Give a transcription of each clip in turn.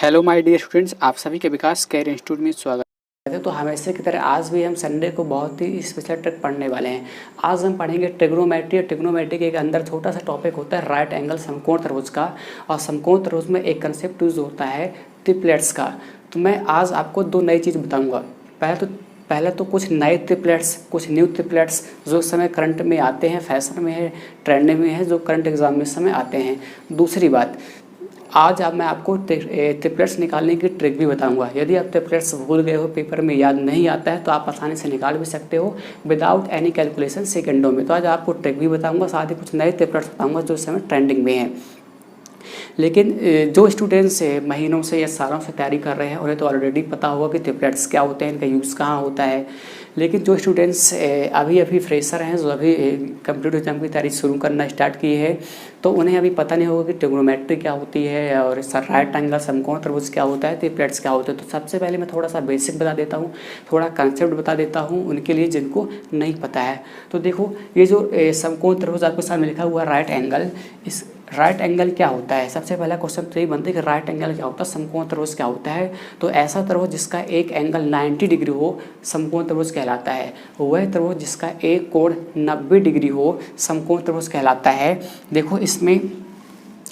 Hello my dear students, आप सभी के विकास कैरियर इंस्टीट्यूट में स्वागत है। तो हमेशा की तरह आज भी हम संडे को बहुत ही स्पेशल ट्रिक पढ़ने वाले हैं। आज हम पढ़ेंगे ट्रिग्नोमेट्री। और ट्रिग्नोमेट्री के अंदर छोटा सा टॉपिक होता है राइट एंगल समकोण त्रिभुज का। और समकोण त्रिभुज में एक कंसेप्ट यूज होता है ट्रिपलेट्स का। तो मैं आज आपको दो नई चीज़ बताऊँगा। पहले तो कुछ नए ट्रिपलेट्स, कुछ न्यू ट्रिपलेट्स जो इस समय करंट में आते हैं, फैशन में है, ट्रेंड में है, जो करंट एग्जाम में इस समय आते हैं। दूसरी बात, आज अब मैं आपको ट्रिपलेट्स निकालने की ट्रिक भी बताऊंगा। यदि आप ट्रिपलेट्स भूल गए हो, पेपर में याद नहीं आता है, तो आप आसानी से निकाल भी सकते हो विदाउट एनी कैलकुलेशन सेकंडों में। तो आज आपको ट्रिक भी बताऊंगा, साथ ही कुछ नए ट्रिपलेट्स बताऊंगा जो इस समय ट्रेंडिंग में हैं। लेकिन जो स्टूडेंट्स महीनों से या सालों से तैयारी कर रहे हैं उन्हें तो ऑलरेडी पता होगा कि ट्रिपलेट्स क्या होते हैं, इनका यूज़ कहाँ होता है। लेकिन जो स्टूडेंट्स अभी फ्रेशर हैं, जो अभी कंप्यूटर एग्जाम की तैयारी शुरू करना स्टार्ट की है, तो उन्हें अभी पता नहीं होगा कि ट्रिग्नोमेट्री क्या होती है और राइट एंगल समकोण त्रिभुज क्या होता है, ट्रिपलेट्स क्या होते हैं। तो सबसे पहले मैं थोड़ा सा बेसिक बता देता हूँ, थोड़ा कंसेप्ट बता देता हूँ उनके लिए जिनको नहीं पता है। तो देखो, ये जो समकोण त्रिभुज आपके सामने लिखा हुआ राइट एंगल, इस राइट एंगल क्या होता है। सबसे पहला क्वेश्चन तो ये बनता है कि राइट एंगल क्या होता है, समकोण त्रिभुज क्या होता है। तो ऐसा त्रिभुज जिसका एक एंगल 90 डिग्री हो समकोण त्रिभुज कहलाता है। वह त्रिभुज जिसका एक कोण 90 डिग्री हो समकोण त्रिभुज कहलाता है। देखो, इसमें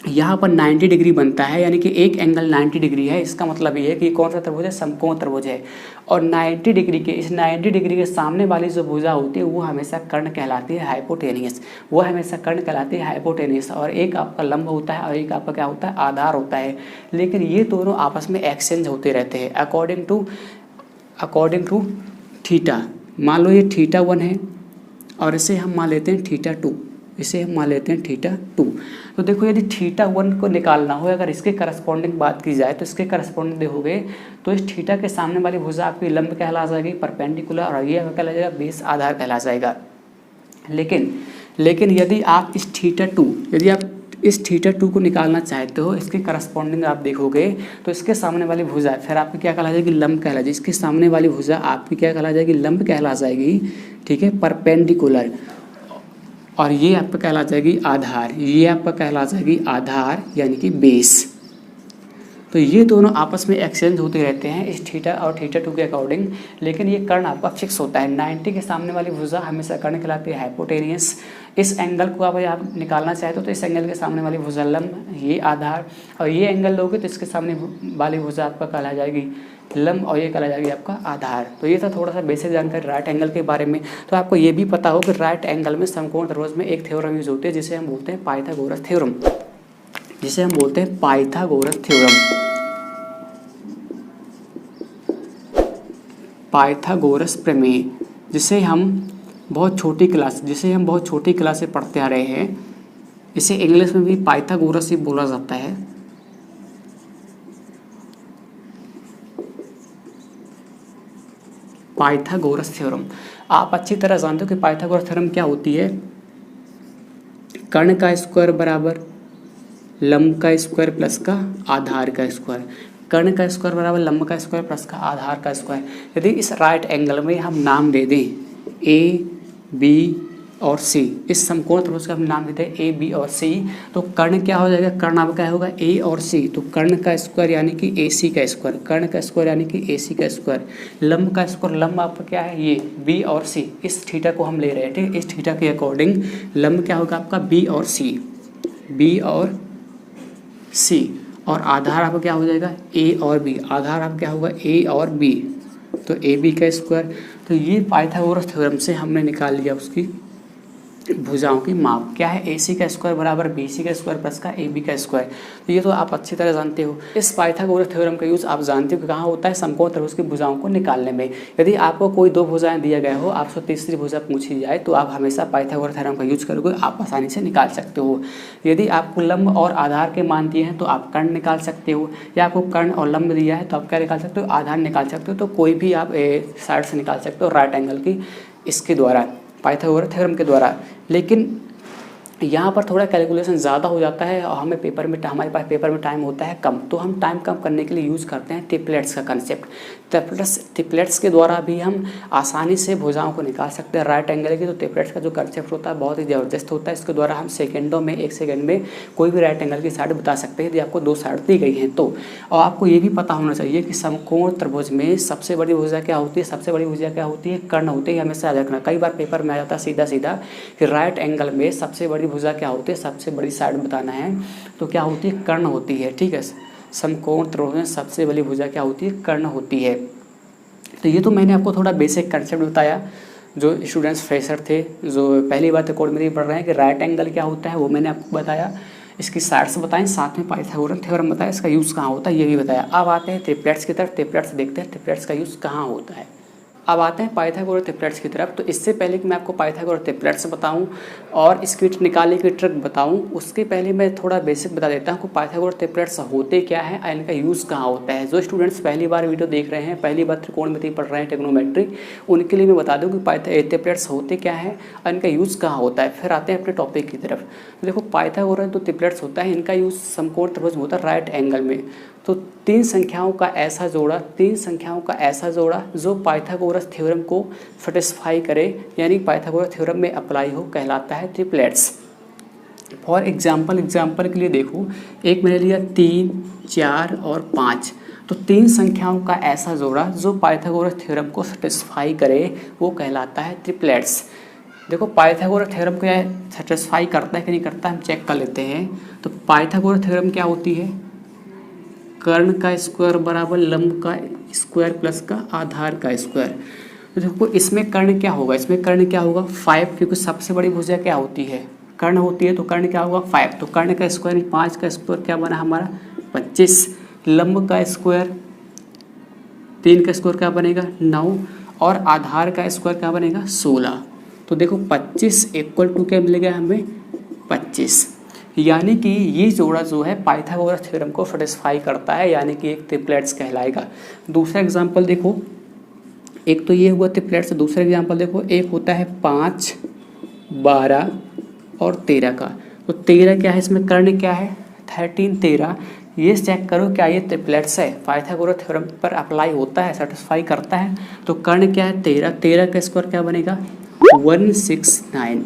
यहाँ पर 90 डिग्री बनता है, यानी कि एक एंगल 90 डिग्री है। इसका मतलब ये है कि कौन सा त्रिभुज है, समकोण त्रिभुज है। और 90 डिग्री के, इस 90 डिग्री के सामने वाली जो भुजा होती है वो हमेशा कर्ण कहलाती है, हाइपोटेनियस। वो हमेशा कर्ण कहलाती है, हाइपोटेनियस। और एक आपका लंब होता है और एक आपका क्या होता है, आधार होता है। लेकिन ये दोनों आपस में एक्सचेंज होते रहते हैं अकॉर्डिंग टू थीटा। मान लो ये θ1 है और इसे हम मान लेते हैं θ2, इसे हम मान लेते हैं θ2। तो देखो, यदि θ1 को निकालना हो, अगर इसके करस्पॉन्डिंग बात की जाए तो इसके करस्पॉन्डिंग देखोगे तो इस थीटा के सामने वाली भुजा आपकी लंब कहला जाएगी, परपेंडिकुलर, और ये कहला जाएगा बेस, आधार कहला जाएगा। लेकिन यदि आप इस θ2 को निकालना चाहते हो, इसके करस्पॉन्डिंग आप देखोगे तो इसके सामने वाली भुजा फिर आपकी क्या कहला जाएगी, लंब कहला जाएगी। इसके सामने वाली भुजा आपकी क्या कहला जाएगी, लंब कहला जाएगी, ठीक है, परपेंडिकुलर। और ये आपका कहला जाएगी आधार, ये आपका कहला जाएगी आधार यानी कि बेस। तो ये दोनों आपस में एक्सचेंज होते रहते हैं इस थीटा और θ2 के अकॉर्डिंग। लेकिन ये कर्ण आपका फिक्स होता है। 90 के सामने वाली भुजा हमेशा कर्ण कहलाती है, हाइपोटेनियस। इस एंगल को आप निकालना चाहते हो तो इस एंगल के सामने वाली भुजा लंब, ये आधार। और ये एंगल लोगे तो इसके सामने वाली भुजा आपका कहला जाएगी लंब, और ये कहला जाएगी आपका आधार। तो ये था थोड़ा सा बेसिक जानकारी राइट एंगल के बारे में। तो आपको ये भी पता हो कि राइट एंगल में समकोण त्रिभुज में एक थ्योरम यूज होती है जिसे हम बोलते हैं पाइथागोरस थ्योरम, पाइथागोरस प्रमेय, जिसे हम बहुत छोटी क्लास से पढ़ते आ रहे हैं। इसे इंग्लिश में भी पाइथागोरस ही बोला जाता है। पाइथागोरस थ्योरम आप अच्छी तरह जानते हो कि पाइथागोरस थ्योरम क्या होती है। कर्ण का स्क्वायर बराबर लंब का स्क्वायर प्लस का आधार का स्क्वायर। कर्ण का स्क्वायर बराबर लंब का स्क्वायर प्लस का आधार का स्क्वायर। यदि इस राइट एंगल में हम नाम दे दें ए, बी और सी, इस समकोण त्रिभुज का हम नाम देते हैं ए, बी और सी, तो कर्ण क्या हो जाएगा, कर्ण आपका क्या होगा, ए और सी। तो कर्ण का स्क्वायर यानी कि ए सी का स्क्वायर, कर्ण का स्क्वायर यानी कि ए सी का स्क्वायर। लंब का स्क्वायर, लंब आपका क्या है, ये बी और सी। इस थीटा को हम ले रहे हैं, ठीक है। इस थीटा के अकॉर्डिंग लंब क्या होगा आपका, बी और सी, बी और सी। और आधार आपका क्या हो जाएगा, ए और बी। आधार आपका क्या होगा, ए और बी, तो ए बी का स्क्वायर। तो ये पाइथागोरस थ्योरम से हमने निकाल लिया उसकी भुजाओं की माप। क्या है, ए सी का स्क्वायर बराबर बी सी का स्क्वायर प्लस का ए बी का स्क्वायर। तो ये तो आप अच्छी तरह जानते हो। इस पाइथागोरस थ्योरम का यूज़ आप जानते हो कि कहाँ होता है, समकोण त्रिभुज की भुजाओं को निकालने में। यदि आपको कोई दो भुजाएं दिया गया हो, आपसे तीसरी भुजा पूछी जाए, तो आप हमेशा पाइथागोरस थ्योरम का यूज करोगे, आप आसानी से निकाल सकते हो। यदि आपको लंब और आधार के मान दिए हैं तो आप कर्ण निकाल सकते हो, या आपको कर्ण और लंब दिया है तो आप क्या निकाल सकते हो, आधार निकाल सकते हो। तो कोई भी आप साइड से निकाल सकते हो राइट एंगल की, इसके द्वारा, पाइथागोरस थ्योरम के द्वारा। लेकिन यहाँ पर थोड़ा कैलकुलेशन ज़्यादा हो जाता है और हमारे पास पेपर में टाइम होता है कम, तो हम टाइम कम करने के लिए यूज़ करते हैं ट्रिपलेट्स का कंसेप्ट। ट्रिपलेट्स के द्वारा भी हम आसानी से भुजाओं को निकाल सकते हैं राइट एंगल की। तो ट्रिपलेट्स का जो कंसेप्ट होता है बहुत ही ज़बरदस्त होता है। इसके द्वारा हम सेकेंडों में 1 सेकेंड में कोई भी राइट एंगल की साइड बता सकते हैं यदि आपको 2 साइड दी गई हैं तो। और आपको ये भी पता होना चाहिए कि समकोण त्रिभुज में सबसे बड़ी भुजा क्या होती है, सबसे बड़ी भुजा क्या होती है, कर्ण होती है। हमेशा याद रखना, कई बार पेपर में आ जाता है सीधा सीधा कि राइट एंगल में सबसे बड़ी भुजा क्या होती है, सबसे बड़ी साइड बताना है तो क्या होती है, कर्ण होती है। ठीक है, समकोण त्रिभुज में सबसे बड़ी भुजा क्या होती है, कर्ण होती है। तो ये तो मैंने आपको थोड़ा बेसिक कंसेप्ट बताया। जो स्टूडेंट्स फ्रेशर थे, जो पहली बार त्रिकोण में पढ़ रहे हैं कि राइट एंगल क्या होता है, वो मैंने आपको बताया। इसकी साइड्स बताएं, साथ में पाइथागोरस थ्योरम बताया, इसका यूज़ कहाँ होता है ये भी बताया। अब आते हैं ट्रिपलेट्स की तरफ। ट्रिपलेट्स देखते हैं ट्रिपलेट्स का यूज़ कहाँ होता है। अब आते हैं पाइथागोरस ट्रिपलेट्स की तरफ। तो इससे पहले कि मैं आपको पाइथागोरस ट्रिपलेट्स बताऊं और इसकी निकालने की ट्रिक बताऊं, उसके पहले मैं थोड़ा बेसिक बता देता हूं कि पाइथागोरस ट्रिपलेट्स होते क्या है और इनका यूज़ कहाँ होता है। जो स्टूडेंट्स पहली बार वीडियो देख रहे हैं, पहली बार त्रिकोणमिति पढ़ रहे हैं, ट्रिग्नोमेट्री, उनके लिए मैं बता दूँ कि ट्रिपलेट्स होते क्या है और इनका यूज़ कहाँ होता है। फिर आते हैं अपने टॉपिक की तरफ। देखो पाइथागोरस जो ट्रिपलेट्स होता है इनका यूज़ समकोण त्रिभुज में होता है राइट एंगल में। तो 3 संख्याओं का ऐसा जोड़ा जो पाइथागोरस थ्योरम को सेटिस्फाई करे, यानी पाइथागोरस थ्योरम में अप्लाई हो, कहलाता है ट्रिपलेट्स। फॉर एग्जाम्पल के लिए देखो, एक मैंने लिया 3, 4 और 5। तो 3 संख्याओं का ऐसा जोड़ा जो पाइथागोरस थ्योरम को सेटिस्फाई करे वो कहलाता है ट्रिपलेट्स। देखो पाइथागोरस थ्योरम को सेटिस्फाई करता है कि नहीं करता, हम चेक कर लेते हैं। तो पाइथागोरस थ्योरम क्या होती है, कर्ण का स्क्वायर बराबर लंब का स्क्वायर प्लस का आधार का स्क्वायर। तो देखो इसमें कर्ण क्या होगा, 5, क्योंकि सबसे बड़ी भुजा क्या होती है, कर्ण होती है। तो कर्ण क्या होगा 5, तो कर्ण का स्क्वायर 5 का स्क्वायर क्या बना हमारा 25, लंब का स्क्वायर 3 का स्क्वायर क्या बनेगा 9 और आधार का स्क्वायर क्या बनेगा 16। तो देखो 25 इक्वल टू क्या मिलेगा हमें 25, यानी कि ये जोड़ा जो है पाइथागोरस थ्योरम को सेटिस्फाई करता है, यानी कि एक ट्रिपलेट्स कहलाएगा। दूसरा एग्जांपल देखो, एक तो ये हुआ ट्रिपलेट्स, दूसरा एग्जांपल देखो, एक होता है 5, 12 और 13 का। तो 13 क्या है, इसमें कर्ण क्या है 13, 13। ये चेक करो क्या ये ट्रिपलेट्स है, पाइथागोरस थ्योरम पर अप्लाई होता है, सेटिस्फाई करता है। तो कर्ण क्या है 13, 13 का स्क्वायर क्या बनेगा 169।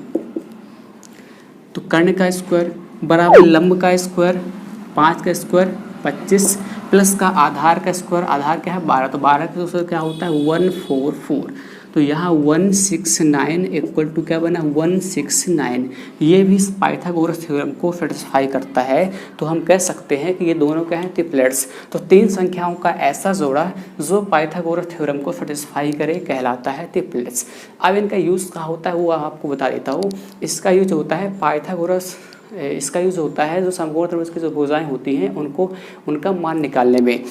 तो कर्ण का स्क्वायर बराबर लंब का स्क्वायर 5 का स्क्वायर 25 प्लस का आधार का स्क्वायर, आधार क्या है 12, तो 12 का स्क्वायर क्या होता है 144। तो यहाँ 169 इक्वल टू क्या बना 169। ये भी पाइथागोरस थ्योरम को सेटिस्फाई करता है। तो हम कह सकते हैं कि ये दोनों क्या हैं ट्रिपलेट्स। तो 3 संख्याओं का ऐसा जोड़ा जो पाइथागोरस थ्योरम को सेटिस्फाई करे कहलाता है ट्रिपलेट्स। अब इनका यूज़ कहाँ होता है वो आपको बता देता हूँ। इसका यूज होता है जो समकोण त्रिभुज की जो भुजाएं होती हैं उनको उनका मान निकालने में।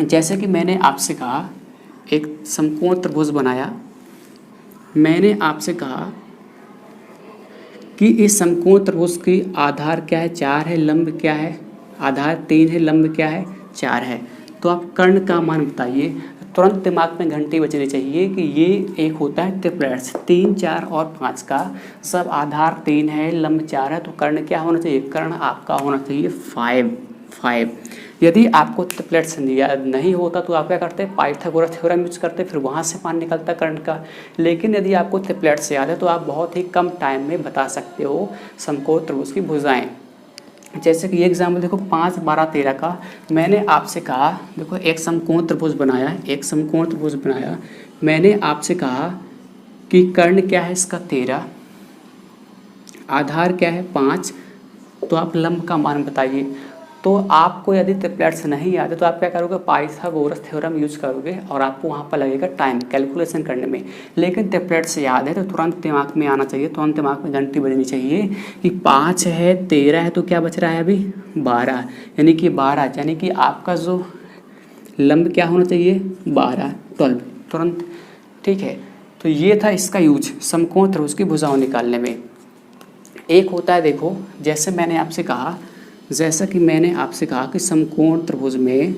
जैसे कि मैंने आपसे कहा एक समकोण त्रिभुज बनाया, मैंने आपसे कहा कि इस समकोण त्रिभुज की आधार क्या है 4 है, लंब क्या है, आधार 3 है, लंब क्या है 4 है। तो आप कर्ण का मान बताइए। तुरंत दिमाग में घंटी बजनी चाहिए कि ये एक होता है ट्रिपलेट्स, 3, 4 और 5 का सब आधार 3 है, लंब 4 है। तो कर्ण क्या होना चाहिए, कर्ण आपका होना चाहिए 5। यदि आपको ट्रिपलेट्स याद नहीं होता तो आप क्या करते हैं पाइथागोरस थ्योरम यूज करते, फिर वहाँ से मान निकलता कर्ण का। लेकिन यदि आपको ट्रिपलेट्स याद है तो आप बहुत ही कम टाइम में बता सकते हो समकोण त्रिभुज की भुजाएं। जैसे कि ये एग्जाम्पल देखो 5, 12, 13 का। मैंने आपसे कहा देखो एक समकोण त्रिभुज बनाया, मैंने आपसे कहा कि कर्ण क्या है इसका 13, आधार क्या है 5, तो आप लंब का मान बताइए। तो आपको यदि ट्रिपलेट्स नहीं याद है तो आप क्या करोगे पाइथागोरस थ्योरम यूज करोगे और आपको वहाँ पर लगेगा टाइम कैलकुलेशन करने में। लेकिन ट्रिपलेट्स याद है तो तुरंत दिमाग में आना चाहिए, तुरंत दिमाग में घंटी बजनी चाहिए कि 5 है 13 है तो क्या बच रहा है अभी 12, यानी कि 12, यानी कि आपका जो लंब क्या होना चाहिए 12 तुरंत। ठीक है, तो ये था इसका यूज समकोण त्रिभुज की भुजाओं निकालने में। एक होता है देखो जैसा कि मैंने आपसे कहा कि समकोण त्रिभुज में,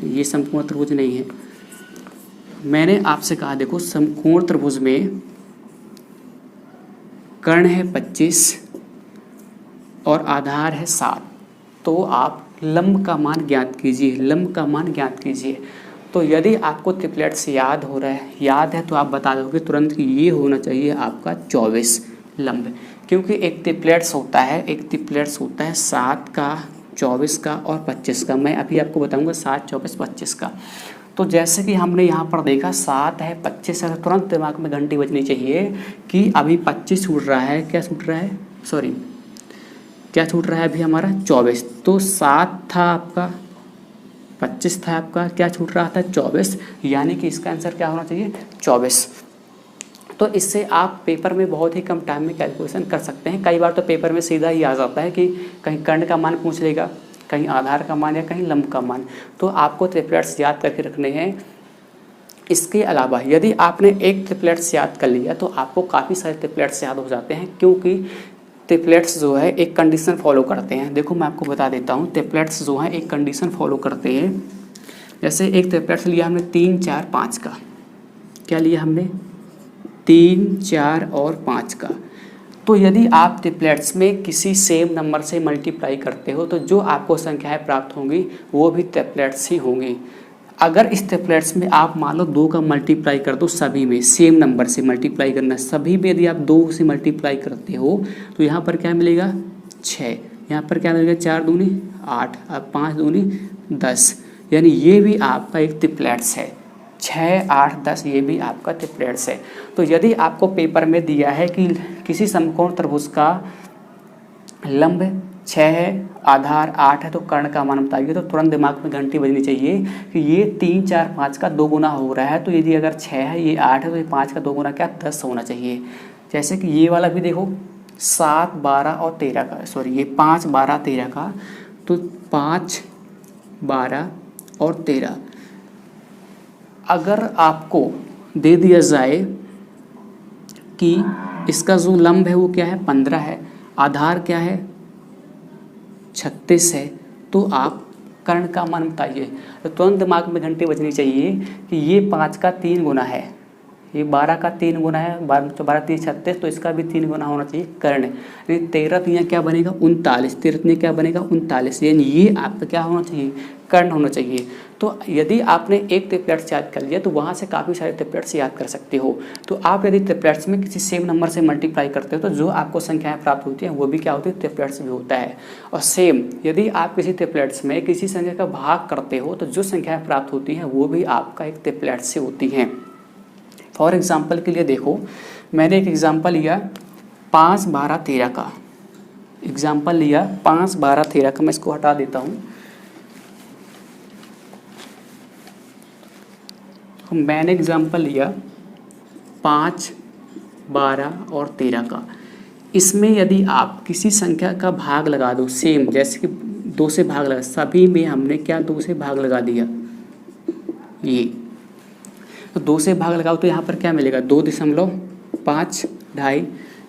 ये समकोण त्रिभुज नहीं है, मैंने आपसे कहा देखो समकोण त्रिभुज में कर्ण है 25 और आधार है 7, तो आप लंब का मान ज्ञात कीजिए, लंब का मान ज्ञात कीजिए। तो यदि आपको ट्रिपलेट्स याद है तो आप बता दोगे तुरंत कि ये होना चाहिए आपका 24 लंब, क्योंकि एक ट्रिपलेट्स होता है 7 का, 24 का और 25 का। मैं अभी आपको बताऊंगा 7, 24, 25 का। तो जैसे कि हमने यहाँ पर देखा 7 है, 25 है, तुरंत दिमाग में घंटी बजनी चाहिए कि अभी 25 छूट रहा है, क्या छूट रहा है, सॉरी क्या छूट रहा है अभी हमारा 24। तो 7 था आपका, 25 था आपका, क्या छूट रहा था 24, यानी कि इसका आंसर क्या होना चाहिए 24। तो इससे आप पेपर में बहुत ही कम टाइम में कैलकुलेशन कर सकते हैं। कई बार तो पेपर में सीधा ही आ जाता है कि कहीं कर्ण का मान पूछ लेगा, कहीं आधार का मान या कहीं लंब का मान। तो आपको ट्रिपलेट्स याद करके रखने हैं। इसके अलावा यदि आपने एक ट्रिपलेट्स याद कर लिया तो आपको काफ़ी सारे ट्रिपलेट्स याद हो जाते हैं, क्योंकि ट्रिपलेट्स जो है एक कंडीशन फॉलो करते हैं। देखो मैं आपको बता देता हूँ, ट्रिपलेट्स जो है एक कंडीशन फॉलो करते हैं। जैसे एक ट्रिपलेट्स लिया हमने 3, 4, 5 का, क्या लिया हमने 3, 4 और 5 का। तो यदि आप ट्रिपलेट्स में किसी सेम नंबर से मल्टीप्लाई करते हो तो जो आपको संख्याएं प्राप्त होंगी वो भी ट्रिपलेट्स ही होंगी। अगर इस ट्रिपलेट्स में आप मान लो 2 का मल्टीप्लाई कर दो, सभी में सेम नंबर से मल्टीप्लाई करना, सभी में यदि आप 2 से मल्टीप्लाई करते हो तो यहाँ पर क्या मिलेगा 6, यहाँ पर क्या मिलेगा 4 दूनी 8, अब 5 दूनी 10, यानी ये भी आपका एक ट्रिपलेट्स है। 6, 8, 10 ये भी आपका ट्रिपलेट्स है। तो यदि आपको पेपर में दिया है कि किसी समकोण त्रिभुज का लंब 6 है, आधार 8 है, तो कर्ण का मान बताइए, तो तुरंत दिमाग में घंटी बजनी चाहिए कि ये 3, 4, 5 का 2 गुना हो रहा है। तो यदि अगर 6 है, ये 8 है, तो ये 5 का 2 गुना क्या 10 होना चाहिए। जैसे कि ये वाला भी देखो 7, 12 और 13 का, सॉरी ये 5, 12, 13 का, तो 5, 12 और 13 अगर आपको दे दिया जाए कि इसका जो लंब है वो क्या है 15 है, आधार क्या है 36 है, तो आप कर्ण का मान बताइए। तो तुरंत दिमाग में घंटी बजनी चाहिए कि ये 5 का 3 गुना है, ये 12 का 3 गुना है, 12 3 36, तो इसका भी 3 गुना होना चाहिए कर्ण। यानी 13 3 क्या बनेगा 39, 13 3 क्या बनेगा 39, यानी ये आपका क्या होना चाहिए कर्ण होना चाहिए। तो यदि आपने एक ट्रिपलेट्स याद कर लिया तो वहाँ से काफ़ी सारे ट्रिपलेट्स याद कर सकते हो। तो आप यदि ट्रिपलेट्स में किसी सेम नंबर से मल्टीप्लाई करते हो तो जो आपको संख्याएं प्राप्त होती हैं वो भी क्या होती है ट्रिपलेट्स भी होता है। और सेम यदि आप किसी ट्रिपलेट्स में किसी संख्या का भाग करते हो तो जो संख्याएं प्राप्त होती हैं वो भी आपका एक ट्रिपलेट से होती हैं। फॉर एग्जाम्पल के लिए देखो, मैंने एक एग्जाम्पल लिया 5, 12, 13 का, एग्जाम्पल लिया 5, 12, 13 का, मैं इसको हटा देता हूँ। तो मैंने एग्जाम्पल लिया 5, 12 और 13 का। इसमें यदि आप किसी संख्या का भाग लगा दो सेम, जैसे कि 2 से भाग लगा, सभी में हमने क्या 2 से भाग लगा दिया, ये तो 2 से भाग लगाओ तो यहाँ पर क्या मिलेगा 2.5, 2.5,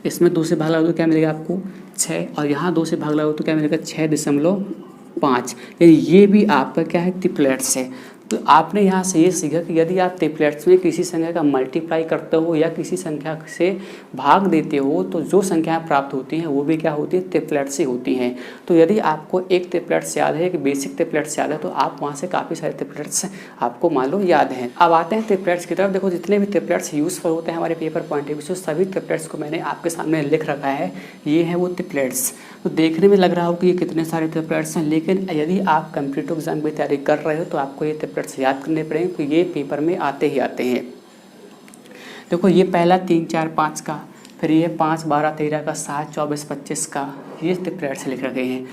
इसमें 2 से भाग लगाओ तो क्या मिलेगा आपको 6, और यहाँ 2 से भाग लगाओ तो क्या मिलेगा 6.5, यानी ये भी आपका क्या है ट्रिपलेट्स है। तो आपने यहाँ से ये सीखा कि यदि आप ट्रिपलेट्स में किसी संख्या का मल्टीप्लाई करते हो या किसी संख्या से भाग देते हो तो जो संख्याएं प्राप्त होती हैं वो भी क्या होती है ट्रिपलेट्स ही होती हैं। तो यदि आपको एक ट्रिपलेट्स याद है, एक बेसिक ट्रिपलेट्स याद है, तो आप वहाँ से काफ़ी सारे ट्रिपलेट्स आपको मान लो याद हैं। अब आते हैं ट्रिपलेट्स की तरफ। देखो जितने भी ट्रिपलेट्स यूज़फुल होते हैं हमारे पेपर पॉइंट ऑफ व्यू से, सभी ट्रिपलेट्स को मैंने आपके सामने लिख रखा है। ये है वो ट्रिपलेट्स। तो देखने में लग रहा हो कि ये कितने सारे ट्रिपलेट्स हैं, लेकिन यदि आप कॉम्पिटिटिव एग्जाम की तैयारी कर रहे हो तो आपको ये ट्रिपलेट्स याद करने पड़ेंगे, क्योंकि ये पेपर में आते ही आते हैं। देखो ये पहला 3, 4, 5 का, फिर ये 5, 12, 13 का, 7, 24, 25 का, ये ट्रिपलेट्स लिख रखे हैं।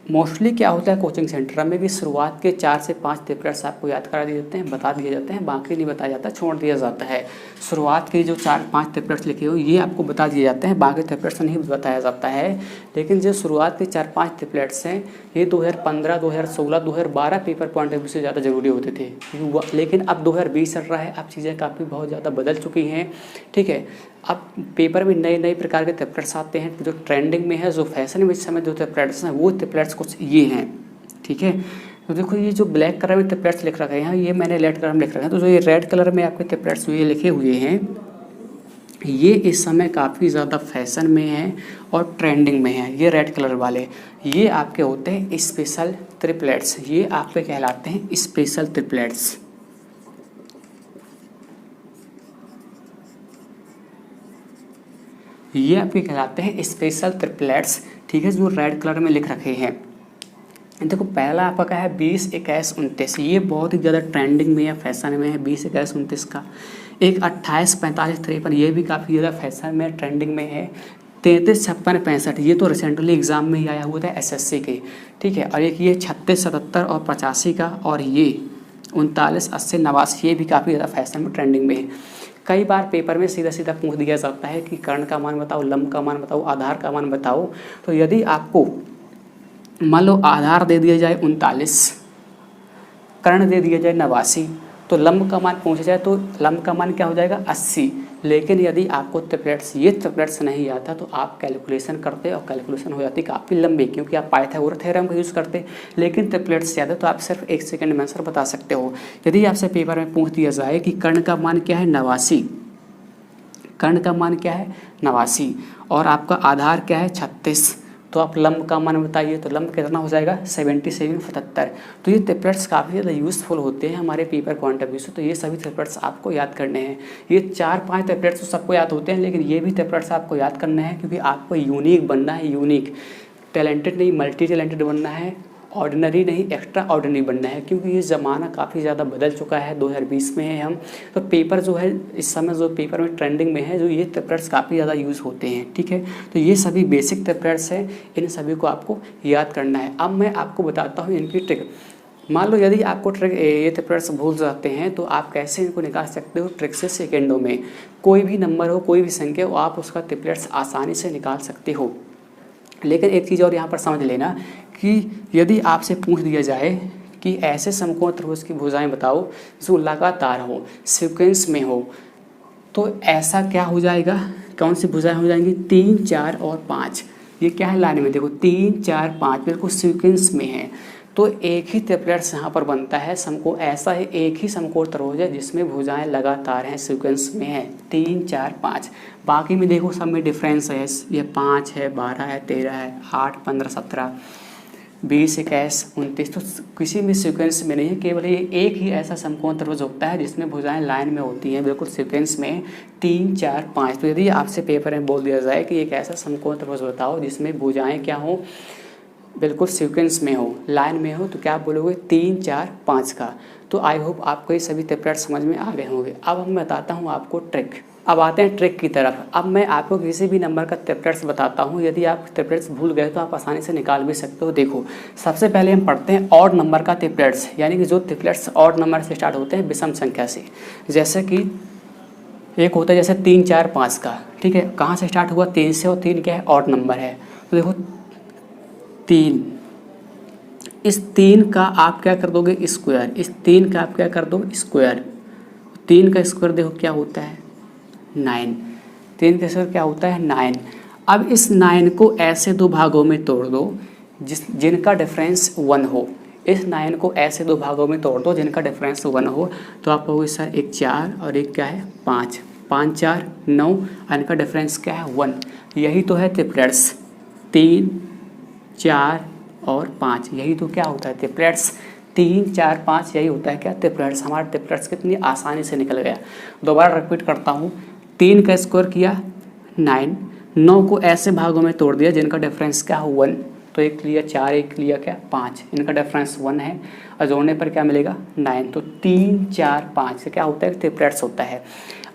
मोस्टली क्या होता है कोचिंग सेंटर में भी शुरुआत के 4 से 5 ट्रिपलेट्स आपको याद करा दिए जाते हैं, बता दिए जाते हैं, बाकी नहीं बताया जाता, छोड़ दिया जाता है। शुरुआत के जो 4-5 ट्रिपलेट्स लिखे हो ये आपको बता दिए जाते हैं, बाकी ट्रिपलेट्स नहीं बताया जाता है। लेकिन जो शुरुआत के 4-5 ट्रिपलेट्स हैं ये 2015, 2016, 2012 पेपर पॉइंट ऑफ व्यू से ज़्यादा ज़रूरी होते थे, लेकिन अब 2020 चल रहा है, अब चीज़ें काफ़ी बहुत ज़्यादा बदल चुकी हैं। ठीक है, अब पेपर में नए नए प्रकार के ट्रिपलेट्स आते हैं, जो ट्रेंडिंग में है, जो फैशन में इस समय जो ट्रिपलेट्स हैं वो ट्रिपलेट्स कुछ ये हैं। ठीक है, तो देखो ये जो ब्लैक कलर में ट्रिपलेट्स लिख रखा है यहाँ, ये मैंने रेड कलर में लिख रखा है। तो जो ये रेड कलर में आपके ट्रिपलेट्स ये लिखे हुए हैं ये इस समय काफ़ी ज़्यादा फैशन में है और ट्रेंडिंग में है। ये रेड कलर वाले, ये आपके होते हैं स्पेशल ट्रिपलेट्स। ये आपके कहलाते हैं स्पेशल ट्रिपलेट्स। ये आपके कहलाते हैं स्पेशल ट्रिपलेट्स, ठीक है, जो रेड कलर में लिख रखे हैं। देखो पहला आपका क्या है 20, 21, 29। ये बहुत ही ज़्यादा ट्रेंडिंग में है, फैशन में है 20, 21, 29 का। एक 28, 45, 53, ये भी काफ़ी ज़्यादा फैशन में ट्रेंडिंग में है। 33, 56, 65, ये तो रिसेंटली एग्जाम में ही आया हुआ था एसएससी के, ठीक है। और एक ये 36, 77 और 85 का, और ये 39, 80, 89, ये भी काफ़ी ज़्यादा फैशन में ट्रेंडिंग में है। कई बार पेपर में सीधा सीधा पूछ दिया जाता है कि कर्ण का मान बताओ, लंब का मान बताओ, आधार का मान बताओ। तो यदि आपको मान लो आधार दे दिया जाए 39, कर्ण दे दिया जाए 89, तो लंब का मान पूछा जाए तो लंब का मान क्या हो जाएगा 80। लेकिन यदि आपको ये ट्रिपलेट्स नहीं आता तो आप कैलकुलेशन करते और कैलकुलेशन हो जाती काफ़ी लंबी, क्योंकि आप पाइथागोरस थ्योरम का यूज़ करते। लेकिन ट्रिपलेट्स याद है तो आप सिर्फ 1 सेकंड में आंसर बता सकते हो। यदि आपसे पेपर में पूछ दिया जाए कि कर्ण का मान क्या है 89, कर्ण का मान क्या है 89 और आपका आधार क्या है 36, तो आप लंब का मान बताइए, तो लंब कितना हो जाएगा 77, 77। तो ये ट्रिपलेट्स काफ़ी ज़्यादा यूज़फुल होते हैं हमारे पेपर पॉइंट ऑफ व्यू से। तो ये सभी ट्रिपलेट्स आपको याद करने हैं। ये 4-5 ट्रिपलेट्स तो सबको याद होते हैं, लेकिन ये भी ट्रिपलेट्स आपको याद करने हैं, क्योंकि आपको यूनिक बनना है। यूनिक, टैलेंटेड नहीं मल्टी टैलेंटेड बनना है, ऑर्डिनरी नहीं एक्स्ट्रा ऑर्डिनरी बनना है, क्योंकि ये ज़माना काफ़ी ज़्यादा बदल चुका है। 2020 में है हम, तो पेपर जो है इस समय जो पेपर में ट्रेंडिंग में है, जो ये ट्रिपलेट्स काफ़ी ज़्यादा यूज़ होते हैं, ठीक है। तो ये सभी बेसिक ट्रिपलेट्स हैं, इन सभी को आपको याद करना है। अब मैं आपको बताता हूँ इनकी ट्रिक। मान लो यदि आपको ये ट्रिपलेट्स भूल जाते हैं तो आप कैसे इनको निकाल सकते हो ट्रिक से। सेकेंडों में कोई भी नंबर हो, कोई भी संख्या हो, आप उसका ट्रिपलेट्स आसानी से निकाल सकते हो। लेकिन एक चीज़ और यहाँ पर समझ लेना कि यदि आपसे पूछ दिया जाए कि ऐसे समकोण त्रिभुज की भुजाएं बताओ जो लगातार हो, सीक्वेंस में हो, तो ऐसा क्या हो जाएगा, कौन सी भुजाएं हो जाएंगी 3, 4 और 5। ये क्या है लाइन में, देखो 3, 4, 5 बिल्कुल सीक्वेंस में है। तो एक ही ट्रिपलेट्स यहाँ पर बनता है समकोण, ऐसा है एक ही समकोण त्रिभुज है जिसमें भुजाएं लगातार हैं, सीक्वेंस में है 3, 4, 5। बाकी में देखो सब में डिफरेंस है, ये 5 है, 12 है, 13 है, 8, 15, 17, 20, 21, 29। तो किसी भी सीक्वेंस में नहीं है, केवल ये एक ही ऐसा समकोण त्रिभुज होता है जिसमें भुजाएं लाइन में होती हैं, बिल्कुल सीक्वेंस में 3, 4, 5। तो यदि आपसे पेपर में बोल दिया जाए कि एक ऐसा समकोण त्रिभुज बताओ जिसमें भुजाएं क्या हो, बिल्कुल सीक्वेंस में हो, लाइन में हो, तो क्या आप बोलोगे 3, 4, 5 का। तो आई होप आपको ये सभी ट्रिपलेट्स समझ में आ गए होंगे। अब हम बताता हूँ आपको ट्रिक। अब आते हैं ट्रिक की तरफ। अब मैं आपको किसी भी नंबर का ट्रिपलेट्स बताता हूँ, यदि आप ट्रिपलेट्स भूल गए तो आप आसानी से निकाल भी सकते हो। देखो सबसे पहले हम पढ़ते हैं ऑड नंबर का ट्रिपलेट्स, यानी कि जो ट्रिपलेट्स ऑड नंबर से स्टार्ट होते हैं, विषम संख्या से। जैसे कि एक होता है जैसे 3, 4, 5 का, ठीक है, कहाँ से स्टार्ट हुआ 3 से, और 3 क्या है ऑड नंबर है। तो देखो 3, इस 3 का आप क्या कर दोगे स्क्वायर, इस 3 का आप क्या कर दो स्क्वायर। 3 का स्क्वायर देखो क्या होता है 9, 3 का स्क्वायर क्या होता है 9। अब इस 9 को ऐसे दो भागों में तोड़ दो जिनका डिफरेंस 1 हो। इस 9 को ऐसे दो भागों में तोड़ दो जिनका डिफरेंस 1 हो, तो आप कहोगे सर एक 4 और एक क्या है 5, 5, 4, 9, इनका डिफरेंस क्या है 1। यही तो है ट्रिपलेट्स, 3, 4 और 5, यही तो क्या होता है ट्रिपलेट्स। 3, 4, 5 यही होता है क्या ट्रिपलेट्स। हमारा ट्रिपलेट्स कितनी आसानी से निकल गया। दोबारा रिपीट करता हूँ, 3 का स्क्वायर किया 9, 9 को ऐसे भागों में तोड़ दिया जिनका डिफरेंस क्या हो 1, तो एक लिया 4, एक लिया क्या 5, इनका डिफरेंस 1 है, और जोड़ने पर क्या मिलेगा 9। तो 3, 4, 5 से क्या होता है ट्रिपलेट्स होता है।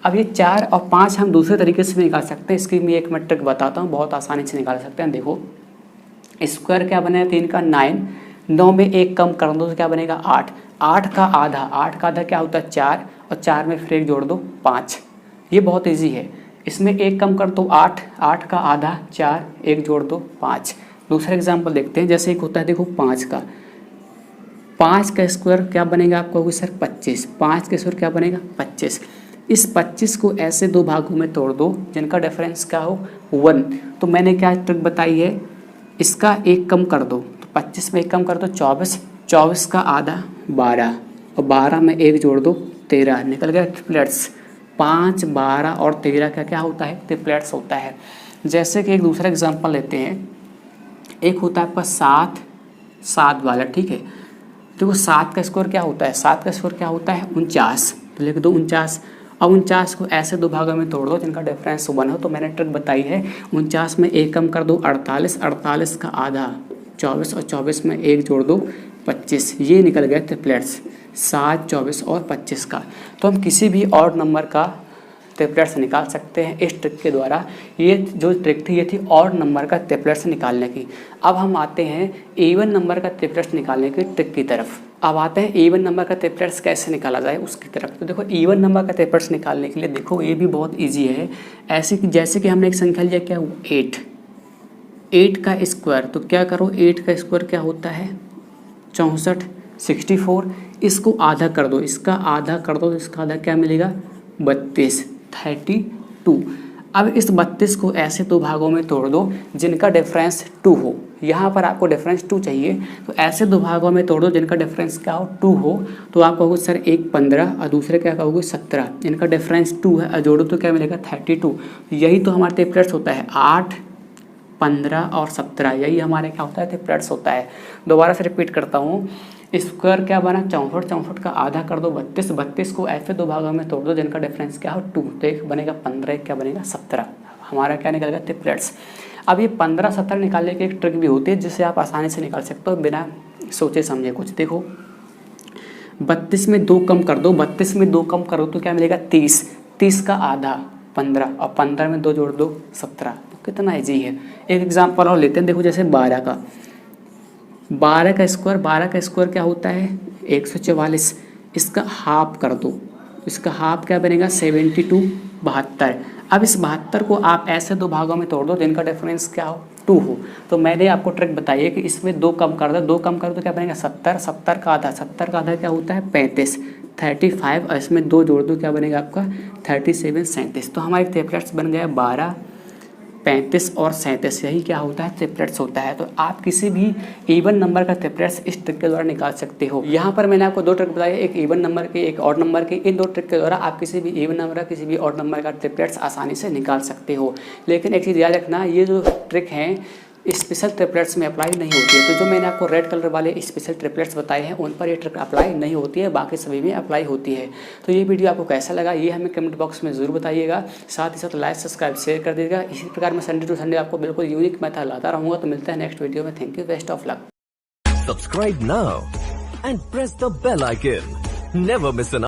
अब ये 4 और 5 हम दूसरे तरीके से भी निकाल सकते हैं, इसकी मैं एक ट्रिक बताता हूँ, बहुत आसानी से निकाल सकते हैं। देखो स्क्वायर क्या बनेगा 3 का 9, 9 में एक कम कर दो तो क्या बनेगा 8, 8 का आधा, 8 का आधा क्या होता है 4, और 4 में फिर एक जोड़ दो 5। ये बहुत इजी है, इसमें एक कम कर दो 8, 8 का आधा 4, एक जोड़ दो 5। दूसरा एग्जाम्पल देखते हैं, जैसे एक होता है देखो 5 का, 5 का स्क्वायर क्या बनेगा आपका होगा सर 25, 5 का स्क्वायर क्या बनेगा 25। इस 25 को ऐसे दो भागों में तोड़ दो जिनका डिफरेंस क्या हो 1। तो मैंने क्या ट्रिक बताई है, इसका एक कम कर दो, तो 25 में एक कम कर दो 24, 24 का आधा 12, और 12 में एक जोड़ दो 13, निकल गया ट्रिपलेट्स 5, 12 और 13 का क्या होता है, ट्रिपलेट्स होता है। जैसे कि एक दूसरा एग्जांपल लेते हैं, एक होता है आपका 7, 7 वाला, ठीक है। देखो 7 का स्क्वायर क्या होता है, 7 का स्क्वायर क्या होता है 49, तो लिख दो 49। अब 49 को ऐसे दो भागों में तोड़ दो जिनका डिफरेंस 1 हो। तो मैंने ट्रिक बताई है, 49 में 1 कम कर दो 48, 48 का आधा 24 और 24 में 1 जोड़ दो 25। ये निकल गए ट्रिपलेट्स 7, 24 और 25 का। तो हम किसी भी ऑड नंबर का ट्रिपलेट्स निकाल सकते हैं इस ट्रिक के द्वारा। ये जो ट्रिक थी ये थी ऑड नंबर का ट्रिपलेट्स निकालने की। अब हम आते हैं इवन नंबर का ट्रिपलेट्स निकालने की ट्रिक की तरफ। अब आते हैं इवन नंबर का ट्रिपलेट्स कैसे निकाला जाए उसकी तरफ। तो देखो इवन नंबर का ट्रिपलेट्स निकालने के लिए देखो ये भी बहुत ईजी है। ऐसे कि जैसे कि हमने एक संख्या लिया क्या 8, 8 का स्क्वायर, तो क्या करो 8 का स्क्वायर क्या होता है 64, 64। इसको आधा कर दो, इसका आधा कर दो तो इसका आधा क्या मिलेगा 32, 32। अब इस 32 को ऐसे दो भागों में तोड़ दो जिनका डिफरेंस 2 हो। यहाँ पर आपको डिफरेंस 2 चाहिए, तो ऐसे दो भागों में तोड़ दो जिनका डिफरेंस क्या हो 2 हो। तो आप कहोगे सर एक 15 और दूसरे क्या कहोगे 17, इनका डिफरेंस 2 है और जोड़ो तो क्या मिलेगा 32। यही तो हमारा ट्रिपलेट्स होता है, 8, 15 और 17, यही हमारे क्या होता है ट्रिपलेट्स होता है। दोबारा से रिपीट करता हूँ, स्क्वायर क्या बना 64, 64 का आधा कर दो 32, 32 को ऐसे दो भागों में तोड़ दो जिनका डिफरेंस क्या हो 2, तो एक बनेगा 15, एक क्या बनेगा 17। हमारा क्या निकलेगा ट्रिपलेट्स। अब ये 15, 17 निकालने की एक ट्रिक भी होती है जिससे आप आसानी से निकाल सकते हो बिना सोचे समझे कुछ। देखो 32 में 2 कम कर दो, 32 में 2 कम करो तो क्या मिलेगा 30, 30 का आधा 15 और 15 में 2 जोड़ दो 17। कितना ईजी है। एक एग्जांपल और लेते हैं, देखो जैसे 12 का, 12 का स्क्वायर, 12 का स्क्वायर क्या होता है 144। इसका हाफ कर दो, इसका हाफ क्या बनेगा 72, 72। अब इस 72 को आप ऐसे दो भागों में तोड़ दो जिनका डिफरेंस क्या हो 2 हो। तो मैंने आपको ट्रिक बताई है कि इसमें 2 कम कर दो, 2 कम कर दो क्या बनेगा 70, 70 का आधा, 70 का आधा क्या होता है 35, 35 और इसमें 2 जोड़ दो क्या बनेगा आपका 37, 37। तो हमारे ट्रिपलेट्स बन गया 12, 35 और 37, यही क्या होता है ट्रिपलेट्स होता है। तो आप किसी भी इवन नंबर का ट्रिपलेट्स इस ट्रिक के द्वारा निकाल सकते हो। यहाँ पर मैंने आपको 2 ट्रिक बताई, एक इवन नंबर की, एक ऑड नंबर की। इन 2 ट्रिक के द्वारा आप किसी भी इवन नंबर का, किसी भी ऑड नंबर का ट्रिपलेट्स आसानी से निकाल सकते हो। लेकिन एक चीज़ याद रखना, ये जो ट्रिक हैं स्पेशल ट्रिपलेट्स में अप्लाई नहीं होती है। तो जो मैंने आपको रेड कलर वाले स्पेशल ट्रिपलेट्स बताए हैं उन पर ये ट्रिक अप्लाई नहीं होती है, बाकी सभी में अप्लाई होती है। तो ये वीडियो आपको कैसा लगा ये हमें कमेंट बॉक्स में ज़रूर बताइएगा। साथ ही साथ लाइक, सब्सक्राइब, शेयर कर दीजिएगा। इसी प्रकार मैं संडे टू संडे आपको बिल्कुल यूनिक मेथड लाता रहूँगा। तो मिलते हैं नेक्स्ट वीडियो में। Thank you, best of luck. Subscribe now and press the bell icon. Never miss an